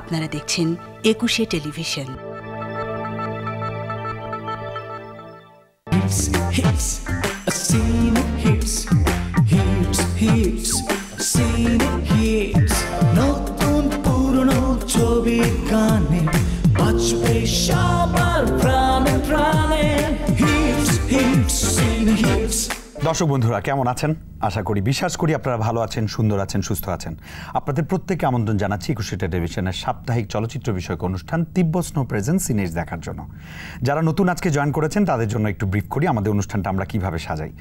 আপনারা দেখছেন একুশে টেলিভিশন। নতুন পুরনো ছবি গানে বাজবে সবার প্রাণে প্রাণে। দর্শক বন্ধুরা কেমন আছেন? আশা করি, বিশ্বাস করি আপনারা ভালো আছেন, সুন্দর আছেন, সুস্থ আছেন। আপনাদের প্রত্যেককে আমন্ত্রণ জানাচ্ছি একুশে টেলিভিশনের সাপ্তাহিক চলচ্চিত্র বিষয়ক অনুষ্ঠান তিব্বত স্নো প্রেজেন্স সিনেজ দেখার জন্য। যারা নতুন আজকে জয়েন করেছেন তাদের জন্য একটু ব্রিফ করি আমাদের অনুষ্ঠানটা আমরা কিভাবে সাজাই।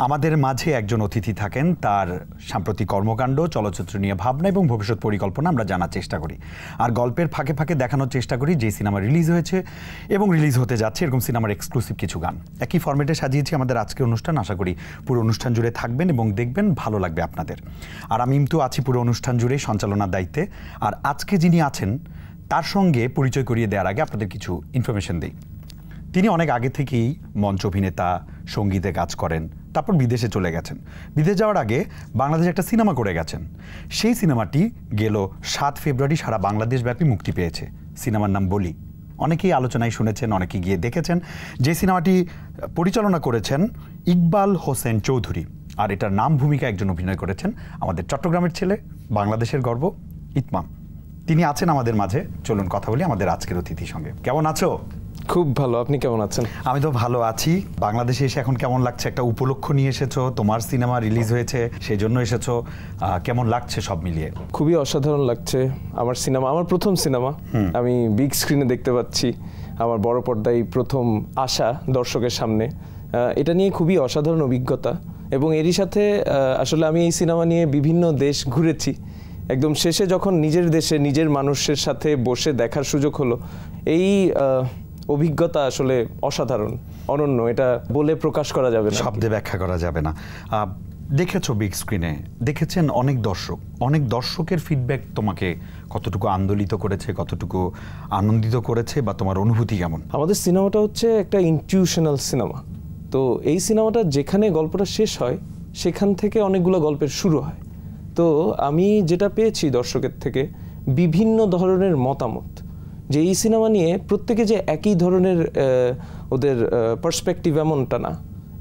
আমাদের মাঝে একজন অতিথি থাকেন, তার সাম্প্রতিক কর্মকাণ্ড, চলচ্চিত্র নিয়ে ভাবনা এবং ভবিষ্যৎ পরিকল্পনা আমরা জানার চেষ্টা করি। আর গল্পের ফাঁকে ফাঁকে দেখানোর চেষ্টা করি যে সিনেমা রিলিজ হয়েছে এবং রিলিজ হতে যাচ্ছে এরকম সিনেমার এক্সক্লুসিভ কিছু গান। একই ফরম্যাটে সাজিয়েছি আমাদের আজকের অনুষ্ঠান। আশা করি পুরো অনুষ্ঠান জুড়ে থাকবেন এবং দেখবেন, ভালো লাগবে আপনাদের। আর আমি কিন্তু আছি পুরো অনুষ্ঠান জুড়ে সঞ্চালনার দায়িত্বে। আর আজকে যিনি আছেন তার সঙ্গে পরিচয় করিয়ে দেওয়ার আগে আপনাদের কিছু ইনফরমেশন দিই। তিনি অনেক আগে থেকেই মঞ্চ অভিনেতা, সঙ্গীতে কাজ করেন, তারপর বিদেশে চলে গেছেন। বিদেশ যাওয়ার আগে বাংলাদেশে একটা সিনেমা করে গেছেন। সেই সিনেমাটি গেল 7 ফেব্রুয়ারি সারা বাংলাদেশব্যাপী মুক্তি পেয়েছে। সিনেমার নাম বলি। অনেকেই আলোচনায় শুনেছেন, অনেকে গিয়ে দেখেছেন। যে সিনেমাটি পরিচালনা করেছেন ইকবাল হোসেন চৌধুরী, আর এটার নাম ভূমিকা একজন অভিনয় করেছেন আমাদের চট্টগ্রামের ছেলে, বাংলাদেশের গর্ব ইতমাম। তিনি আছেন আমাদের মাঝে। চলুন কথা বলি আমাদের আজকের অতিথির সঙ্গে। কেমন আছো? খুব ভালো, আপনি কেমন আছেন? আমি তো ভালো আছি। বাংলাদেশে এসে এখন কেমন লাগছে? একটা উপলক্ষ নিয়ে এসেছো, তোমার সিনেমা রিলিজ হয়েছে, সেই জন্য এসেছো। কেমন লাগছে সব মিলিয়ে? খুবই অসাধারণ লাগছে। আমার সিনেমা, আমার প্রথম সিনেমা, আমি বিগ স্ক্রিনে দেখতে পাচ্ছি। আমার বড় পর্দায় প্রথম আসা দর্শকের সামনে, এটা নিয়ে খুবই অসাধারণ অভিজ্ঞতা। এবং এরই সাথে আসলে আমি এই সিনেমা নিয়ে বিভিন্ন দেশ ঘুরেছি। একদম শেষে যখন নিজের দেশে নিজের মানুষের সাথে বসে দেখার সুযোগ হলো, এই অভিজ্ঞতা আসলে অসাধারণ, অনন্য। এটা বলে প্রকাশ করা যাবে না, শব্দে ব্যাখ্যা করা যাবে না। দেখেছো বিগ স্ক্রিনে, দেখেছেন অনেক দর্শক, অনেক দর্শকের ফিডব্যাক তোমাকে কতটুকু আন্দোলিত করেছে, কতটুকু আনন্দিত করেছে, বা তোমার অনুভূতি কেমন? আমাদের সিনেমাটা হচ্ছে একটা ইনটিউশনাল সিনেমা। তো এই সিনেমাটা যেখানে গল্পটা শেষ হয় সেখান থেকে অনেকগুলো গল্পের শুরু হয়। তো আমি যেটা পেয়েছি দর্শকের থেকে বিভিন্ন ধরনের মতামত, যে এই সিনেমা নিয়ে প্রত্যেকে যে একই ধরনের ওদের পার্সপেক্টিভ এমনটা না,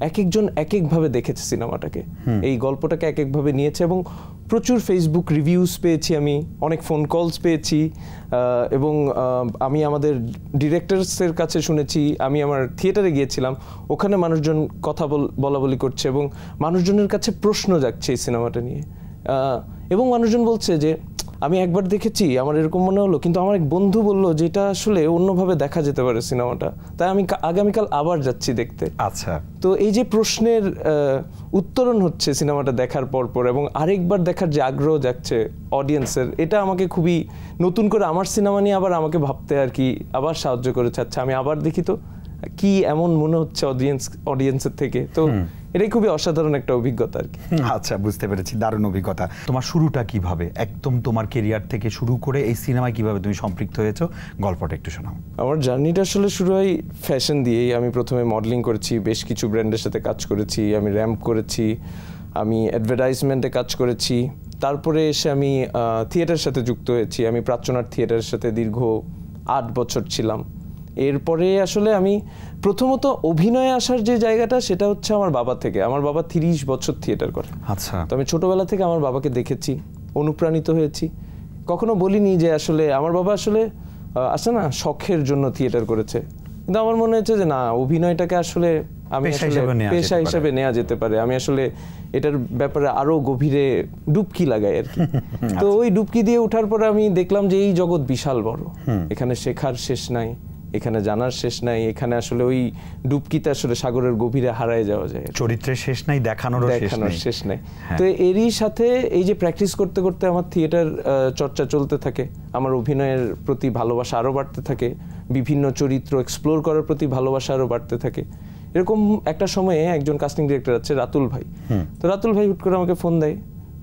এক একজন এক একভাবে দেখেছে সিনেমাটাকে, এই গল্পটাকে এক একভাবে নিয়েছে। এবং প্রচুর ফেসবুক রিভিউজ পেয়েছি, আমি অনেক ফোন কলস পেয়েছি, এবং আমি আমাদের ডিরেক্টরসের কাছে শুনেছি। আমি আমার থিয়েটারে গিয়েছিলাম, ওখানে মানুষজন কথা বলা বলি করছে এবং মানুষজনের কাছে প্রশ্ন যাচ্ছে এই সিনেমাটা নিয়ে। এবং মানুষজন বলছে যে আমি একবার দেখেছি, আমার এরকম মনে হলো, কিন্তু আমার এক বন্ধু বলল যে এটা আসলে অন্যভাবে দেখা যেতে পারে সিনেমাটা, তাই আমি আগামীকাল আবার যাচ্ছি দেখতে। আচ্ছা, তো এই যে প্রশ্নের উত্তরণ হচ্ছে সিনেমাটা দেখার পর এবং আরেকবার দেখার যে আগ্রহ যাচ্ছে অডিয়েন্সের, এটা আমাকে খুবই নতুন করে আমার সিনেমা নিয়ে আবার আমাকে ভাবতে আর কি আবার সাহায্য করেছে। আচ্ছা, আমি আবার দেখি তো কি এমন মনে হচ্ছে অডিয়েন্সের থেকে। তো এটাই খুবই অসাধারণ একটা অভিজ্ঞতা আর কি। আচ্ছা, বুঝতে পেরেছি, দারুণ অভিজ্ঞতা। তোমার শুরুটা কিভাবে, একদম তোমার কেরিয়ার থেকে শুরু করে এই সিনেমায় কিভাবে তুমি সম্পৃক্ত হয়েছো, গল্পটা একটু শোনাও। আমার জার্নিটা আসলে শুরু হয় ফ্যাশন দিয়েই। আমি প্রথমে মডেলিং করেছি, বেশ কিছু ব্র্যান্ডের সাথে কাজ করেছি, আমি র্যাম্প করেছি, আমি অ্যাডভার্টাইজমেন্টে কাজ করেছি। তারপরে এসে আমি থিয়েটারের সাথে যুক্ত হয়েছি। আমি প্রাচ্যনাট থিয়েটারের সাথে দীর্ঘ 8 বছর ছিলাম। এরপরে আসলে আমি প্রথমত অভিনয়ে আসার যে জায়গাটা, সেটা হচ্ছে আমার বাবা থেকে। আমার বাবা 30 বছর থিয়েটার করে। আচ্ছা, তো আমি ছোটবেলা থেকে আমার বাবাকে দেখেছি, অনুপ্রাণিত হয়েছি। কখনো বলিনি যে আসলে আমার বাবা আসলে আসে না শখের জন্য থিয়েটার করেছে, কিন্তু আমার মনে হয়েছে যে না, অভিনয়টাকে আসলে আমি পেশা হিসেবে নেওয়া যেতে পারে। আমি আসলে এটার ব্যাপারে আরো গভীরে ডুবকি লাগাই আর কি। তো ওই ডুবকি দিয়ে ওঠার পরে আমি দেখলাম যে এই জগৎ বিশাল বড়, এখানে শেখার শেষ নাই, এখানে জানার শেষ নাই। এখানে আসলে ওই ডুবকিতে আসলে সাগরের গভীরে হারায় যাওয়া যায়, চরিত্রের শেষ নাই, দেখানোর শেষ নাই। তো এরই সাথে এই যে প্র্যাকটিস করতে করতে আমার থিয়েটার চর্চা চলতে থাকে, আমার অভিনয়ের প্রতি ভালোবাসা আরো বাড়তে থাকে, বিভিন্ন চরিত্র এক্সপ্লোর করার প্রতি ভালোবাসা আরো বাড়তে থাকে। এরকম একটা সময়ে একজন কাস্টিং ডিরেক্টর আছে রাতুল ভাই। তো রাতুল ভাই হুট করে আমাকে ফোন দেয়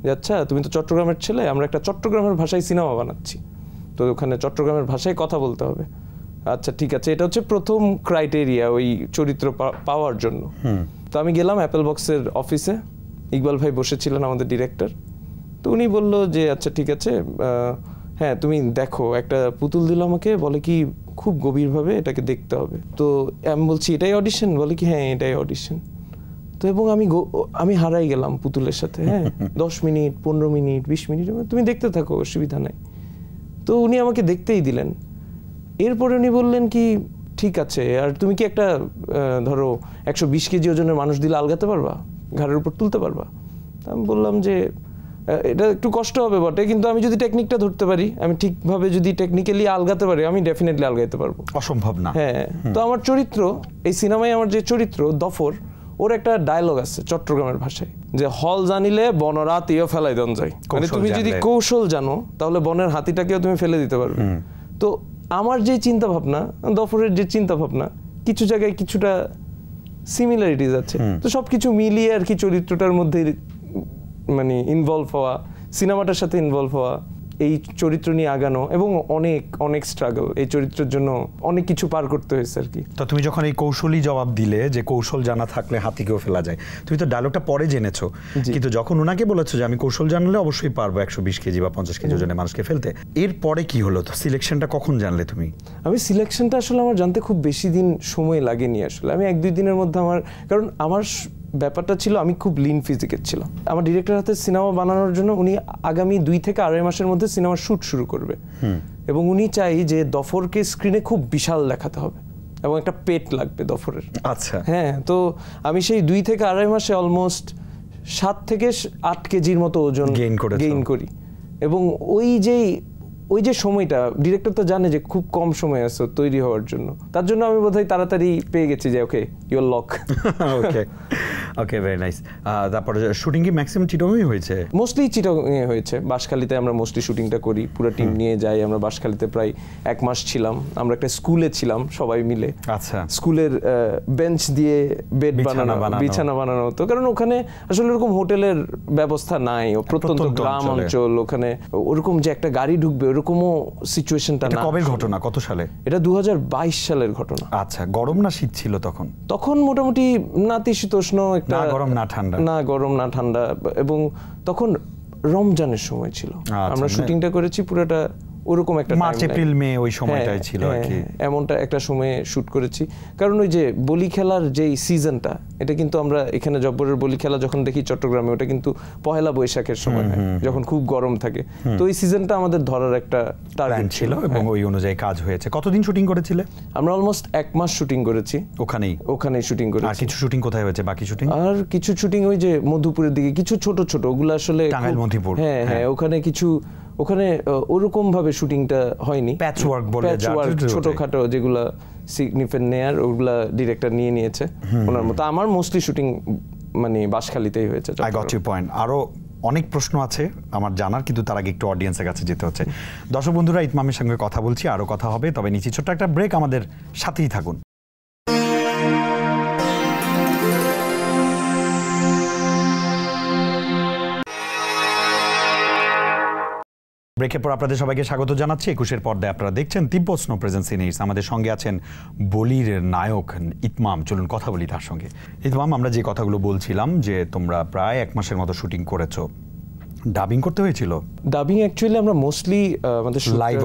যে আচ্ছা, তুমি তো চট্টগ্রামের ছেলে, আমরা একটা চট্টগ্রামের ভাষায় সিনেমা বানাচ্ছি, তো ওখানে চট্টগ্রামের ভাষায় কথা বলতে হবে। আচ্ছা ঠিক আছে, এটা হচ্ছে প্রথম ক্রাইটেরিয়া ওই চরিত্র পাওয়ার জন্য। তো আমি গেলাম অ্যাপেল বক্সের অফিসে, ইকবাল ভাই বসেছিলেন আমাদের ডিরেক্টর। তো উনি বলল যে আচ্ছা ঠিক আছে, হ্যাঁ তুমি দেখো, একটা পুতুল দিল আমাকে, বলে কি খুব গভীরভাবে এটাকে দেখতে হবে। তো আমি বলছি এটাই অডিশন? বলে কি হ্যাঁ এটাই অডিশন। তো এবং আমি হারাই গেলাম পুতুলের সাথে। হ্যাঁ 10 মিনিট 15 মিনিট 20 মিনিট তুমি দেখতে থাকো, অসুবিধা নাই। তো উনি আমাকে দেখতেই দিলেন। এরপরে উনি বললেন কি ঠিক আছে, আর তুমি কি একটা ধরো 120 কেজি ওজনের মানুষ দিলে আলগাতে পারবা, ঘাড়ের উপর তুলতে পারবা? আমি বললাম যে এটা একটু কষ্ট হবে বটে, কিন্তু আমি যদি টেকনিকটা ধরতে পারি, আমি ঠিকভাবে যদি টেকনিক্যালি আলগাতে পারি, আমি ডেফিনেটলি আলগাইতে পারবো। অসম্ভব না। হ্যাঁ। তো আমার চরিত্র, এই সিনেমায় আমার যে চরিত্র দফর, ওর একটা ডায়লগ আছে চট্টগ্রামের ভাষায়, যে হল জানিলে বনের হাতিও ফেলাই দেন যায়। মানে তুমি যদি কৌশল জানো তাহলে বনের হাতিটাকেও তুমি ফেলে দিতে পারবে। তো আমার যে চিন্তা ভাবনা, দফরের যে চিন্তা ভাবনা, কিছু জায়গায় কিছুটা সিমিলারিটিজ আছে। তো সবকিছু মিলিয়ে আর কি চরিত্রটার মধ্যে মানে ইনভলভ হওয়া, সিনেমাটার সাথে ইনভলভ হওয়া, এই চরিত্র নিয়ে আগানো, এবং অনেক অনেক স্ট্রাগল, এই চরিত্রের জন্য অনেক কিছু পার করতে হয়েছে আর কি। তো তুমি যখন এই কৌশলী জবাব দিলে যে কৌশল জানা থাকলে হাতিকেও ফেলা যায়, তুমি তো ডায়লগটা পরে জেনেছো, কিন্তু যখন ওনাকে বলেছো যে আমি কৌশল জানলে অবশ্যই পারবো 120 কেজি বা 50 কেজি ওজনের মানুষকে ফেলতে, এরপরে কি হলো? তো সিলেকশনটা কখন জানলে তুমি? আমি সিলেকশনটা আসলে আমার জানতে খুব বেশি দিন সময় লাগেনি আসলে। আমি 1-2 দিনের মধ্যে কারণ আমার ব্যাপারটা ছিল, আমি খুব লিন ফিজিকের ছিলাম। আমার ডিরেক্টর হাতে সিনেমা বানানোর জন্য উনি আগামী 2 থেকে 2.5 মাসের মধ্যে সিনেমার শুট শুরু করবে, এবং উনি চাই যে দফরকে স্ক্রিনে খুব বিশাল দেখাতে হবে এবং একটা পেট লাগবে দফরের। আচ্ছা। হ্যাঁ, তো আমি সেই 2 থেকে 2.5 মাসে অলমোস্ট 7 থেকে 8 কেজির মতো ওজন গেইন করি। এবং ওই যে সময়টা, ডিরেক্টর তো জানে যে খুব কম সময় আছে তৈরি হওয়ার জন্য, তার জন্য আমি বোধহয় তাড়াতাড়ি পেয়ে গেছি যে okay your lock. Okay okay, very nice. তারপরে শুটিং কি ম্যাক্সিমাম চিটাগংই হয়েছে? মোস্টলি চিটাগংয়ে হয়েছে। বাঁশখালীতে আমরা মোস্টলি শুটিংটা করি, পুরো টিম নিয়ে যাই আমরা বাঁশখালীতে। প্রায় 1 মাস ছিলাম আমরা, একটা স্কুলে ছিলাম সবাই মিলে। আচ্ছা। স্কুলের বেঞ্চ দিয়ে বেড বিছানা বানানো হতো, কারণ ওখানে আসলে ওরকম হোটেলের ব্যবস্থা নাই, প্রত্যন্ত গ্রাম অঞ্চল, ওখানে ওরকম যে একটা গাড়ি ঢুকবে ওরকমও সিচুয়েশনটা না। কবের ঘটনা? কত সালে? এটা 2022 সালের ঘটনা। আচ্ছা। গরম না শীত ছিল তখন? তখন মোটামুটি নাতিশীতোষ্ণ, একটা না গরম না ঠান্ডা, না গরম না ঠান্ডা, এবং তখন রমজানের সময় ছিল। আমরা শুটিংটা করেছি পুরোটা ওরকম একটা মার্চ এপ্রিল মে ওই সময়টাই ছিল আর কি, এমনটা একটা সময়ে শুট করেছি। কারণ ওই যে বলি খেলার যেই সিজনটা, এটা কিন্তু আমরা এখানে জব্বরের বলি খেলা যখন দেখি চট্টগ্রামে, ওটা কিন্তু পহেলা বৈশাখের সময় যখন খুব গরম থাকে। তো ওই সিজনটা আমাদের ধরার একটা টার্গেট ছিল, এবং ওই অনুযায়ী কাজ হয়েছে। কতদিন শুটিং করেছিলে? আমরা অলমোস্ট 1 মাস শুটিং করেছি ওখানেই শুটিং করেছি। আর কিছু শুটিং কোথায় হয়েছে? বাকি শুটিং আর কিছু শুটিং ওই যে মধুপুরের দিকে, কিছু ছোট ছোট, ওগুলো আসলে টাঙ্গাইল মধুপুর। হ্যাঁ হ্যাঁ, ওখানে ওরকম ভাবে শুটিংটা হয়নি, প্যাচওয়ার্ক বলে, ছোটখাটো যেগুলা সিগনিফিকেন্ট নেয়ার, ওগুলা ডিরেক্টর নিয়েছে ওনার মতো। আমার মোস্টলি শুটিং মানে বাঁশখালীতেই হয়েছে। I got you point. আরো অনেক প্রশ্ন আছে আমার জানার, কিন্তু তার আগে একটু অডিয়েন্সের কাছে যেতে হচ্ছে। দর্শক বন্ধুরা, ইতমামের সঙ্গে কথা বলছি, আরো কথা হবে, তবে নিচে ছোট্ট একটা ব্রেক, আমাদের সাথেই থাকুন। ব্রেকের পর আপনাদের সবাইকে স্বাগত জানাচ্ছি। 21-এর পর্দায় আপনারা দেখছেন তিব্বত স্নো প্রেজেন্স সিনেজ। আমাদের সঙ্গে আছেন বলির নায়ক ইতমাম। চলুন কথা বলি তার সঙ্গে। ইতমাম, আমরা যে কথাগুলো বলছিলাম যে তোমরা প্রায় 1 মাসের মতো শুটিং করেছো, ডাবিং করতে হয়েছিল? ডাবিং অ্যাকচুয়ালি আমরা মোস্টলি আমাদের লাইভ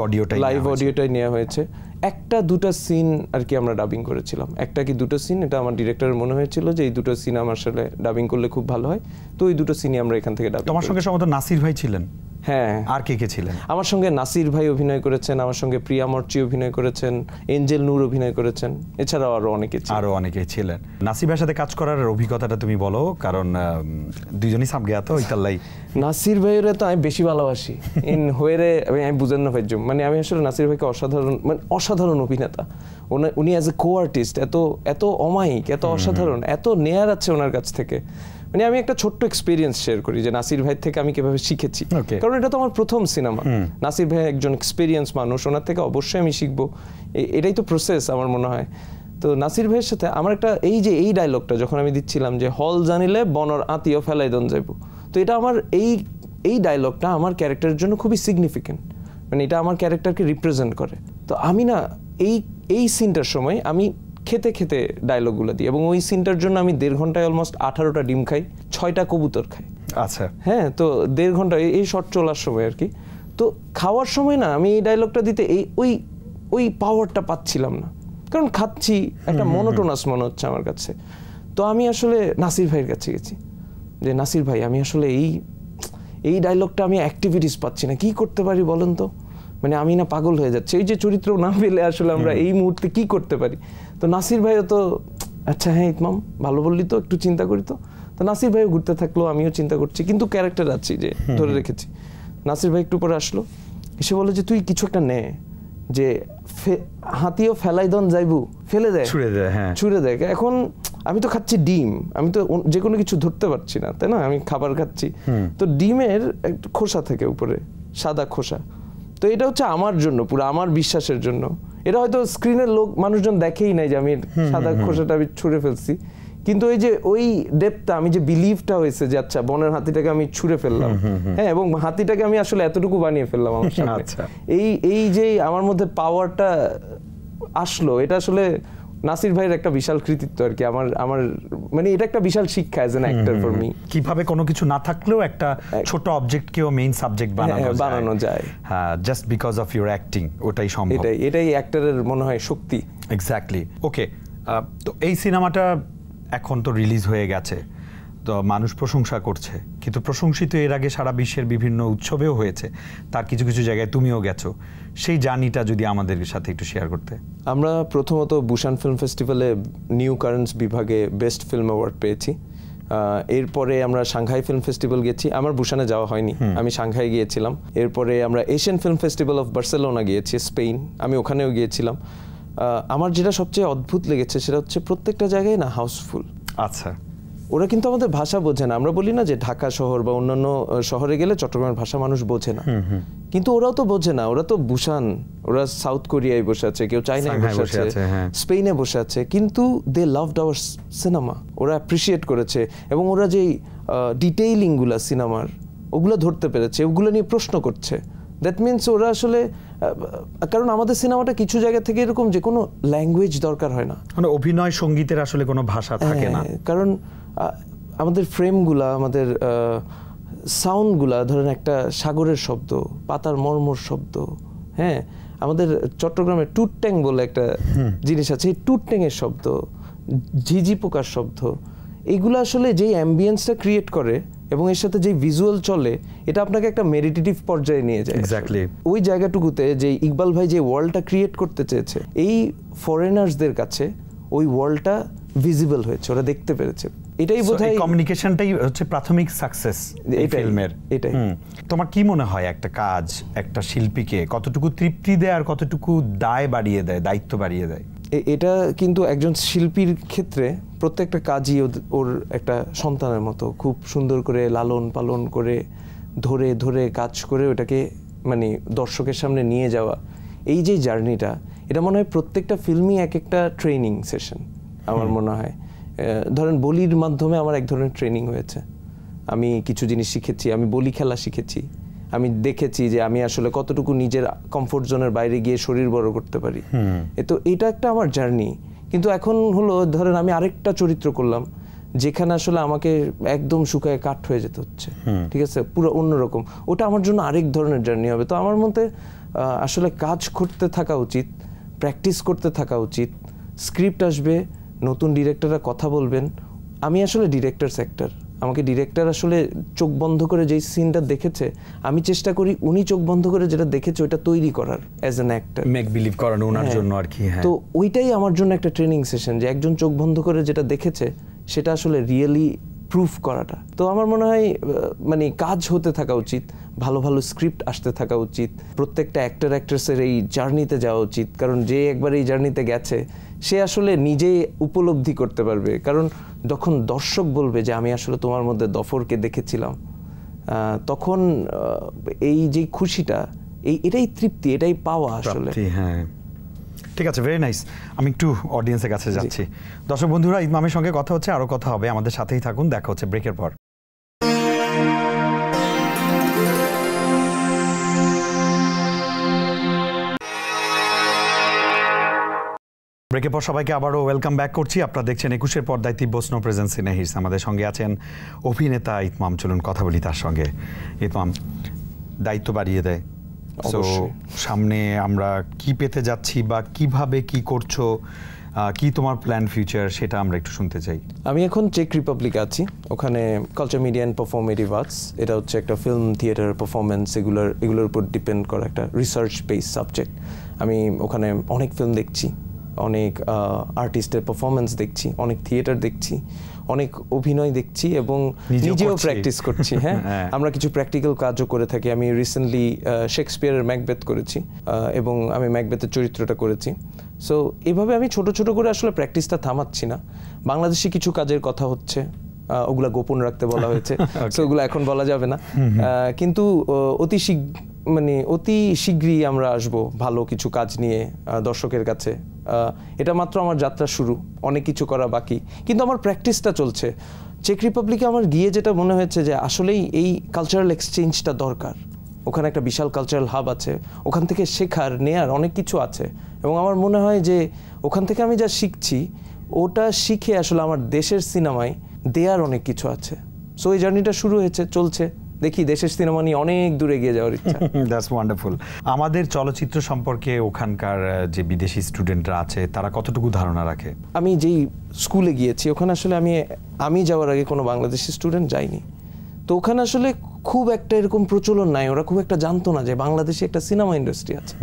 অডিওটাই নেওয়া হয়েছে। 1-2টা সিন আর কি আমরা ডাবিং করেছিলাম, 1টা কি 2টা সিন, এটা আমার ডিরেক্টরের মনে হয়েছিল যে এই 2টো সিন আমার আসলে ডাবিং করলে খুব ভালো হয়। তো এই 2টো সিনই আমরা এখান থেকে ডাবিং। তোমার সঙ্গে সম্ভবত নাসির ভাই ছিলেন? হ্যাঁ। আর কে কে ছিলেন? আমার সঙ্গে নাসির ভাই অভিনয় করেছেন, আমার সঙ্গে প্রিয়া মর্চি অভিনয় করেছেন, এঞ্জেল নূর অভিনয় করেছেন, এছাড়াও আরো অনেকেই ছিলেন। নাসির ভাইয়ের সাথে কাজ করার অভিজ্ঞতাটা তুমি বলো, কারণ দুইজনই সামগে তো ইতাল্লাই। নাসির ভাইয়ের তো আমি বেশি ভালোবাসি হয়ে আমি বুঝেন না ভাই, মানে আমি আসলে নাসির ভাইকে অসাধারণ অভিনেতা। উনি অ্যাজ এ কো আর্টিস্ট এত অমায়িক, এত অসাধারণ, এত নেয়ার আছে ওনার কাছ থেকে। মানে আমি একটা ছোট্ট এক্সপিরিয়েন্স শেয়ার করি যে নাসির ভাই থেকে আমি কিভাবে শিখেছি, কারণ এটা তো আমার প্রথম সিনেমা। নাসির ভাই একজন এক্সপিরিয়েন্স মানুষ, ওনার থেকে অবশ্যই আমি শিখবো, এটাই তো প্রসেস আমার মনে হয়। তো নাসির ভাইয়ের সাথে আমার একটা এই ডায়লগটা যখন আমি দিচ্ছিলাম যে হল জানিলে বনর আত্মীয় ফেলাই দন যাইব, তো এটা আমার এই ডায়লগটা আমার ক্যারেক্টারের জন্য খুবই সিগনিফিকেন্ট, মানে এটা আমার ক্যারেক্টারকে রিপ্রেজেন্ট করে। তো আমি না এই সিনটার সময় আমি খেতে খেতে ডায়লগগুলো দিই, এবং ওই সিনটার জন্য আমি 1.5 ঘন্টায় অলমোস্ট 18টা ডিম খাই, 6টা কবুতর খাই। আচ্ছা। হ্যাঁ, তো 1.5 ঘন্টা এই শর্ট চলার সময় আর কি। তো খাওয়ার সময় না আমি এই ডায়লগটা দিতে ওই পাওয়ারটা পাচ্ছিলাম না, কারণ খাচ্ছি একটা মনোটোনাস মনে হচ্ছে আমার কাছে। তো আমি আসলে নাসির ভাইয়ের কাছে গেছি যে নাসির ভাই আমি আসলে এই ডায়লগটা আমি অ্যাক্টিভিটিস পাচ্ছি না, কি করতে পারি বলেন তো, মানে আমি না পাগল হয়ে যাচ্ছে, এই যে চরিত্র না পেলে আসলে আমরা এই মুহূর্তে কি করতে পারি। তো নাসির ভাইও তো আচ্ছা হ্যাঁ ইতমাম ভালো বললি তো, একটু চিন্তা করি তো নাসির ভাইও ঘুরতে থাকলো, আমিও চিন্তা করছি, কিন্তু ক্যারেক্টার আছি যে ধরে রেখেছি। নাসির ভাই একটু পরে আসলো, এসে বলে যে তুই কিছু একটা নে, যে হাতিও ফেলাই দন যাইবু, ফেলে দেয় ছুঁড়ে দেয়। এখন আমি তো খাচ্ছি ডিম, আমি তো যে কোনো কিছু ধরতে পারছি না, তাই না, আমি খাবার খাচ্ছি, তো ডিমের একটা খোসা থেকে উপরে সাদা খোসা, তো এটা হচ্ছে আমার জন্য, পুরো আমার বিশ্বাসের জন্য। এটা হয়তো স্ক্রিনের মানুষজন দেখেই নাই যে আমি সাদা খোসাটা আমি ছুঁড়ে ফেলছি, কিন্তু ওই যে ওই ডেপটা, আমি যে বিলিভটা হয়েছে যে আচ্ছা বনের হাতিটাকে আমি ছুঁড়ে ফেললাম, হ্যাঁ, এবং হাতিটাকে আমি আসলে এতটুকু বানিয়ে ফেললাম আমার সামনে, এই যে আমার মধ্যে পাওয়ারটা আসলো, এটা আসলে নাসির ভাইয়ের একটা বিশাল কৃতিত্ব আর কি। আমার মানে এটা একটা বিশাল শিক্ষা as an actor for me, কিভাবে কোনো কিছু না থাকলেও একটা ছোট অবজেক্টকেও মেইন সাবজেক্ট বানানো যায়, হ্যাঁ, just because of your acting, ওটাই সম্ভব, এটাই অ্যাক্টরের মনে হয় শক্তি। এক্স্যাক্টলি। ওকে, তো এই সিনেমাটা এখন তো রিলিজ হয়ে গেছে, তো মানুষ প্রশংসা করছে, কিন্তু প্রশংসিত এর আগে সারা বিশ্বের বিভিন্ন উৎসবেও হয়েছে, তার কিছু কিছু জায়গায় তুমিও গেছো, সেই জার্নিটা যদি আমাদের সাথে একটু শেয়ার করতে। আমরা প্রথমত বুসান ফিল্ম ফেস্টিভ্যালে নিউ কারেন্টস বিভাগে বেস্ট ফিল্ম অ্যাওয়ার্ড পেয়েছি। এরপরে আমরা সাংহাই ফিল্ম ফেস্টিভ্যাল গেছি, আমার বুসানে যাওয়া হয়নি, আমি সাংহাই গিয়েছিলাম। এরপরে আমরা Asian film festival of Barcelona গিয়েছি, স্পেন, আমি ওখানেও গিয়েছিলাম। আমার যেটা সবচেয়ে অদ্ভুত লেগেছে সেটা হচ্ছে প্রত্যেকটা জায়গায় না হাউসফুল। আচ্ছা, ওরা কিন্তু আমাদের ভাষা বোঝে না, আমরা বলি না যে ঢাকা শহর বা অন্যান্য শহরে গেলে চট্টগ্রামের ভাষা মানুষ বোঝে না, কিন্তু ওরাও তো বোঝে না, ওরা তো বুসান, ওরা সাউথ কোরিয়ায় বসে আছে, কেউ চায়নায় বসে আছে, স্পেনে বসে আছে, কিন্তু দে লাভড আওয়ার সিনেমা, ওরা অ্যাপ্রিসিয়েট করেছে, এবং ওরা যেই ডিটেইলিংগুলো সিনেমার ওগুলো ধরতে পেরেছে, ওগুলো নিয়ে প্রশ্ন করছে। দ্যাট মিনস ওরা আসলে, কারণ আমাদের সিনেমাটা কিছু জায়গা থেকে এরকম যে কোনো ল্যাঙ্গুয়েজ দরকার হয় না, মানে অভিনয় সঙ্গীতের আসলে কোনো ভাষা থাকে না, কারণ আমাদের ফ্রেমগুলা, আমাদের সাউন্ডগুলা, ধরেন একটা সাগরের শব্দ, পাতার মর্মর শব্দ, হ্যাঁ, আমাদের চট্টগ্রামে টুটট্যাং বলে একটা জিনিস আছে, এই টুটট্যাংয়ের শব্দ, ঝিঝি পোকার শব্দ, এইগুলো আসলে যেই অ্যাম্বিয়েন্সটা ক্রিয়েট করে এবং এর সাথে যেই ভিজুয়াল চলে, এটা আপনাকে একটা মেডিটেটিভ পর্যায়ে নিয়ে যায়। এক্স্যাক্টলি। ওই জায়গাটুকুতে যে ইকবাল ভাই যে ওয়ার্ল্ডটা ক্রিয়েট করতে চেয়েছে, এই ফরেনার্সদের কাছে ওই ওয়ার্ল্ডটা ভিজিবল হয়েছে, ওরা দেখতে পেরেছে, এটাই বোধহয় কমিউনিকেশনটাই হচ্ছে প্রাথমিক সাকসেস এই ফিল্মের। এটাই। তোমার কি মনে হয় একটা কাজ একটা শিল্পীকে কতটুকু তৃপ্তি দেয় আর কতটুকু দায় বাড়িয়ে দেয়, দায়িত্ব বাড়িয়ে দেয়? এটা কিন্তু একজন শিল্পীর ক্ষেত্রে প্রত্যেকটা কাজই ওর একটা সন্তানের মতো, খুব সুন্দর করে লালন পালন করে ধরে ধরে কাজ করে ওটাকে মানে দর্শকের সামনে নিয়ে যাওয়া, এই যে জার্নিটা, এটা মনে হয় প্রত্যেকটা ফিল্মই এক একটা ট্রেনিং সেশন আমার মনে হয়। ধরেন বলির মাধ্যমে আমার এক ধরনের ট্রেনিং হয়েছে, আমি কিছু জিনিস শিখেছি, আমি বলি খেলা শিখেছি, আমি দেখেছি যে আমি আসলে কতটুকু নিজের কমফোর্ট জোনের বাইরে গিয়ে শরীর বড় করতে পারি, তো এটা একটা আমার জার্নি। কিন্তু এখন হলো ধরেন আমি আরেকটা চরিত্র করলাম যেখানে আসলে আমাকে একদম শুকায় কাঠ হয়ে যেতে হচ্ছে, ঠিক আছে, পুরো অন্যরকম, ওটা আমার জন্য আরেক ধরনের জার্নি হবে। তো আমার মতে আসলে কাজ করতে থাকা উচিত, প্র্যাকটিস করতে থাকা উচিত, স্ক্রিপ্ট আসবে, নতুন ডিরেক্টররা কথা বলবেন। আমি আসলে ডিরেক্টরস অ্যাক্টর, আমাকে ডিরেক্টর আসলে চোখ বন্ধ করে যেই সিনটা দেখেছে, আমি চেষ্টা করি উনি চোখ বন্ধ করে যেটা দেখেছে ওইটা তৈরি করার as an actor, make believe করানো ওনার জন্য আর কি। তো ওইটাই আমার জন্য একটা ট্রেনিং সেশন, যে একজন চোখ বন্ধ করে যেটা দেখেছে সেটা আসলে রিয়েলি প্রুফ করাটা। তো আমার মনে হয় মানে কাজ হতে থাকা উচিত, ভালো ভালো স্ক্রিপ্ট আসতে থাকা উচিত, প্রত্যেকটা অ্যাক্টর অ্যাক্ট্রেসের এই জার্নিতে যাওয়া উচিত, কারণ যে একবার এই জার্নিতে গেছে সে আসলে নিজে উপলব্ধি করতে পারবে, কারণ যখন দর্শক বলবে যে আমি আসলে তোমার মধ্যে দফরকে দেখেছিলাম, তখন এই যে খুশিটা, এটাই তৃপ্তি, এটাই পাওয়া আসলে। হ্যাঁ, ঠিক আছে, ভেরি নাইস। আমি একটু অডিয়েন্সের কাছে যাচ্ছি। দর্শক বন্ধুরা, ইতমামের সঙ্গে কথা হচ্ছে, আরও কথা হবে, আমাদের সাথেই থাকুন, দেখা হচ্ছে ব্রেকের পর। ব্রেকের পর সবাইকে আবারও ওয়েলকাম ব্যাক করছি। আপনারা দেখছেন 21-এর পর্দায় তিব্বত স্নো প্রেজেন্স ইন হিটস। আমাদের সঙ্গে আছেন অভিনেতা ইতমাম, চলুন কথা বলি তার সঙ্গে। ইতমাম, দায়িত্ব বাড়িয়ে দেয়, সো সামনে আমরা কি পেতে যাচ্ছি বা কিভাবে কি করছো, কি তোমার প্ল্যান ফিউচার, সেটা আমরা একটু শুনতে চাই। আমি এখন চেক রিপাবলিকে আছি, ওখানে কালচার মিডিয়া অ্যান্ড পারফর্মেটিভ আর্টস, এটা হচ্ছে একটা ফিল্ম থিয়েটার পারফরমেন্স, এগুলোর উপর ডিপেন্ড করা একটা রিসার্চ বেস সাবজেক্ট। আমি ওখানে অনেক ফিল্ম দেখছি, অনেক আর্টিস্টের পারফরমেন্স দেখছি, অনেক থিয়েটার দেখছি, অনেক অভিনয় দেখছি এবং নিজেও প্র্যাকটিস করছি। হ্যাঁ, আমরা কিছু প্র্যাকটিক্যাল কাজও করে থাকি। আমি রিসেন্টলি শেক্সপিয়ারের ম্যাকবেথ করেছি এবং আমি ম্যাকবেথের চরিত্রটা করেছি। সো এভাবে আমি ছোট ছোট করে আসলে প্র্যাকটিসটা থামাচ্ছি না। বাংলাদেশে কিছু কাজের কথা হচ্ছে, ওগুলা গোপন রাখতে বলা হয়েছে, সো ওগুলো এখন বলা যাবে না, কিন্তু অতি শীঘ্রই আমরা আসবো ভালো কিছু কাজ নিয়ে দর্শকের কাছে। এটা মাত্র আমার যাত্রা শুরু, অনেক কিছু করা বাকি, কিন্তু আমার প্র্যাকটিসটা চলছে। চেক রিপাবলিকে আমার গিয়ে যেটা মনে হয়েছে যে আসলেই এই কালচারাল এক্সচেঞ্জটা দরকার। ওখানে একটা বিশাল কালচারাল হাব আছে, ওখান থেকে শেখার নেয়ার অনেক কিছু আছে এবং আমার মনে হয় যে ওখান থেকে আমি যা শিখছি ওটা শিখে আসলে আমার দেশের সিনেমায় দেয়ার অনেক কিছু আছে। সো এই জার্নিটা শুরু হয়েছে, চলছে, দেখি দেশের সিনেমা নিয়ে অনেক দূরে এগিয়ে যাওয়ার ইচ্ছা। That's wonderful. আমাদের চলচ্চিত্র সম্পর্কে ওখানকার যে বিদেশি স্টুডেন্টরা আছে তারা কতটুকু ধারণা রাখে? আমি যেই স্কুলে গিয়েছি ওখানে আসলে আমি যাওয়ার আগে কোনো বাংলাদেশি স্টুডেন্ট যায়নি, তো ওখানে আসলে খুব একটা এরকম প্রচলন নাই, ওরা খুব একটা জানতো না যে বাংলাদেশে একটা সিনেমা ইন্ডাস্ট্রি আছে।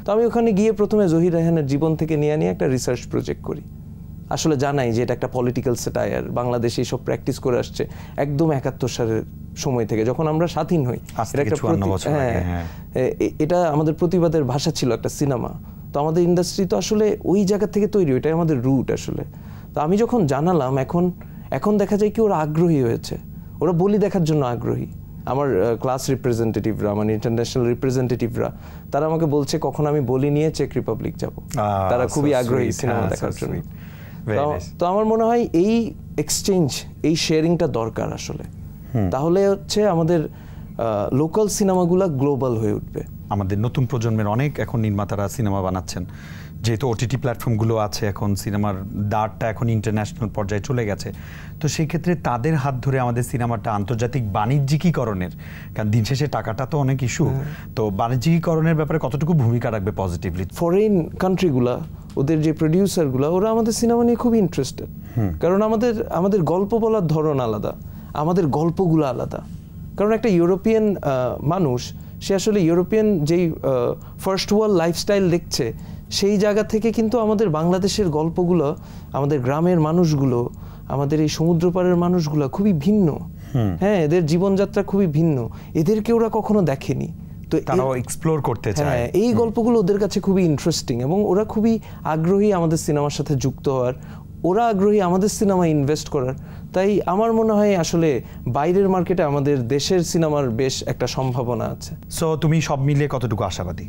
তো আমি ওখানে গিয়ে প্রথমে জহির রায়হানের জীবন থেকে নিয়ে একটা রিসার্চ প্রজেক্ট করি। আসলে জানাই যে এটা একটা পলিটিক্যাল স্যাটায়ার, বাংলাদেশে এইসব প্র্যাকটিস করে আসছে একদম 71 সালের সময় থেকে, যখন আমরা স্বাধীন হই। এটা আমাদের প্রতিবাদের ভাষা ছিল, একটা সিনেমা। তো আমাদের ইন্ডাস্ট্রি তো আসলে ওই জায়গা থেকে তৈরি, ওইটাই আমাদের রুট আসলে। তো আমি যখন জানালাম, এখন দেখা যায় কি ওরা আগ্রহী হয়েছে, ওরা বলি দেখার জন্য আগ্রহী। আমার ক্লাস রিপ্রেজেন্টেটিভরা, মানে ইন্টারন্যাশনাল রিপ্রেজেন্টেটিভরা, তারা আমাকে বলছে কখন আমি বলি নিয়ে চেক রিপাবলিক যাব, তারা খুবই আগ্রহী সিনেমা দেখার জন্য। তো আমার মনে হয় এই এক্সচেঞ্জ, এই শেয়ারিংটা দরকার আসলে, তাহলে হচ্ছে আমাদের লোকাল সিনেমাগুলো গ্লোবাল হয়ে উঠবে। আমাদের নতুন প্রজন্মের অনেক এখন নির্মাতারা সিনেমা বানাচ্ছেন, যেহেতু ওটিটি প্ল্যাটফর্মগুলো আছে, এখন সিনেমার দাঁড়টা এখন ইন্টারন্যাশনাল পর্যায়ে চলে গেছে। তো সেই ক্ষেত্রে তাদের হাত ধরে আমাদের সিনেমাটা আন্তর্জাতিক বাণিজ্যিকীকরণের, কারণ দিন শেষে টাকাটা তো অনেক ইস্যু, তো বাণিজ্যিকীকরণের ব্যাপারে কতটুকু ভূমিকা রাখবে পজিটিভলি? ফরেন কান্ট্রিগুলা, ওদের যে প্রডিউসারগুলো, ওরা আমাদের সিনেমা নিয়ে খুবই ইন্টারেস্টেড, কারণ আমাদের গল্প বলার ধরন আলাদা, আমাদের গল্পগুলো আলাদা। কারণ একটা ইউরোপিয়ান মানুষ, সে আসলে ইউরোপিয়ান যেই ফার্স্ট ওয়ার্ল্ড লাইফস্টাইল দেখছে, সেই জায়গা থেকে কিন্তু আমাদের বাংলাদেশের গল্পগুলো, আমাদের গ্রামের মানুষগুলো, আমাদের এই সমুদ্র পাড়ের মানুষগুলো খুবই ভিন্ন। হ্যাঁ, এদের জীবনযাত্রা খুবই ভিন্ন, এদেরকে ওরা কখনো দেখেনি। তো তারাও এক্সপ্লোর করতে চায়। এই গল্পগুলো ওদের কাছে খুবই ইন্টারেস্টিং এবং ওরা খুবই আগ্রহী আমাদের সিনেমার সাথে যুক্ত হওয়ার, ওরা আগ্রহী আমাদের সিনেমায় ইনভেস্ট করার। তাই আমার মনে হয় আসলে বাইরের মার্কেটে আমাদের দেশের সিনেমার বেশ একটা সম্ভাবনা আছে। সো তুমি সব মিলিয়ে কতটুকু আশাবাদী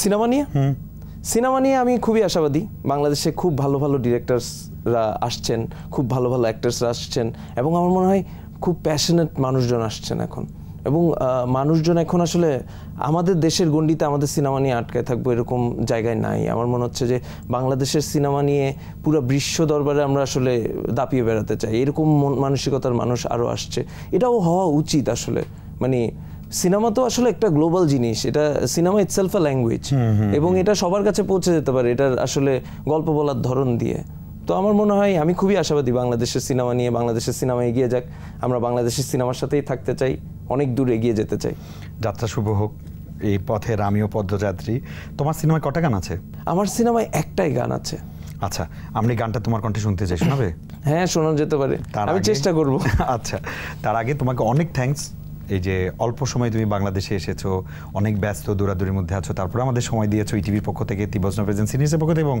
সিনেমা নিয়ে? আমি খুবই আশাবাদী। বাংলাদেশে খুব ভালো ভালো ডিরেক্টরসরা আসছেন, খুব ভালো ভালো অ্যাক্টার্সরা আসছেন এবং আমার মনে হয় খুব প্যাশনেট মানুষজন আসছেন এখন। এবং মানুষজন এখন আসলে আমাদের দেশের গণ্ডিতে আমাদের সিনেমা নিয়ে আটকায় থাকবো এরকম জায়গায় নাই। আমার মনে হচ্ছে যে বাংলাদেশের সিনেমা নিয়ে পুরো বিশ্ব দরবারে আমরা আসলে দাপিয়ে বেড়াতে চাই, এরকম মানসিকতার মানুষ আরও আসছে। এটাও হওয়া উচিত আসলে। মানে সিনেমা তো আসলে একটা গ্লোবাল জিনিস, এটা সিনেমা ইটসেলফ আ ল্যাঙ্গুয়েজ এবং এটা সবার কাছে পৌঁছে যেতে পারে এটার আসলে গল্প বলার ধরন দিয়ে। তো আমার মনে হয়, আমি খুবই আশাবাদী বাংলাদেশের সিনেমা নিয়ে, বাংলাদেশের সিনেমা এগিয়ে যাক। আমরা বাংলাদেশের সিনেমার সাথেই থাকতে চাই, অনেক দূর এগিয়ে যেতে চাই। যাত্রা শুভ হোক, এই পথের আমিও পদযাত্রী। তোমার সিনেমায় কটা গান আছে? আমার সিনেমায় একটাই গান আছে। আচ্ছা, আমি গানটা তোমার কণ্ঠে শুনতে চাই, শোনাবে? হ্যাঁ, শোনা যেতে পারে, আমি চেষ্টা করব। আচ্ছা, তার আগে তোমাকে অনেক থ্যাঙ্কস। এই যে অল্প সময় তুমি বাংলাদেশে এসেছো, অনেক ব্যস্ত দৌড়াদৌড়ির মধ্যে আছো, তারপরে আমাদের সময় দিয়েছো ইটিভির পক্ষ থেকে, তিব্বত প্রেজেন্স সিরিজের পক্ষ থেকে এবং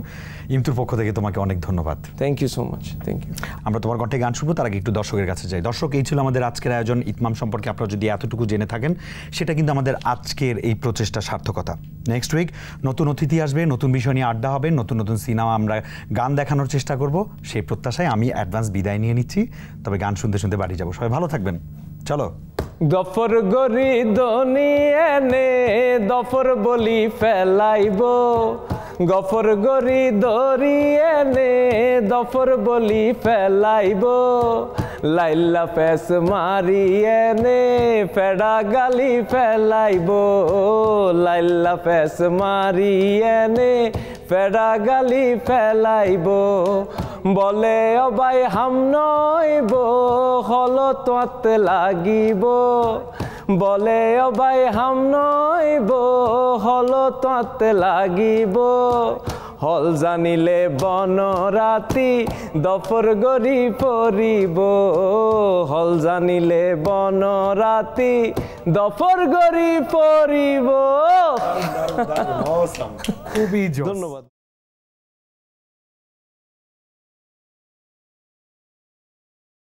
ইমতুর পক্ষ থেকে তোমাকে অনেক ধন্যবাদ। Thank you so much. Thank you. আমরা তোমার কণ্ঠে গান শুনবো, তার আগে একটু দর্শকের কাছে যাই। দর্শক, এই ছিল আমাদের আজকের আয়োজন। ইতমাম সম্পর্কে আপনারা যদি এতটুকু জেনে থাকেন, সেটা কিন্তু আমাদের আজকের এই প্রচেষ্টার সার্থকতা। নেক্সট উইক নতুন অতিথি আসবে, নতুন বিষয় নিয়ে আড্ডা হবে, নতুন নতুন সিনেমা আমরা গান দেখানোর চেষ্টা করব। সেই প্রত্যাশায় আমি অ্যাডভান্স বিদায় নিয়ে নিচ্ছি, তবে গান শুনতে শুনতে বাড়ি যাবো। সবাই ভালো থাকবেন, চলো। গফর গরি দনিয়েনে দফর বলি ফেলাইব, গফর গরি দরিয়েনে দফর বলি ফেলাইব, লাইলা ফেস মারি এনে ফেডা গালি ফেলাইব লাইলা ফেস মারি এনে ফেডা গালি ফেলাইব বলে অবাই হাম নইব হল তোয়াতে লাগিব বলে অবাই হাম নইব হল তোয়াতে লাগিব হল জানিলে বন রাতি দফর গরি পরিব হল জানিলে বন রাতি দফর গরি পরিব খুবই ধন্যবাদ।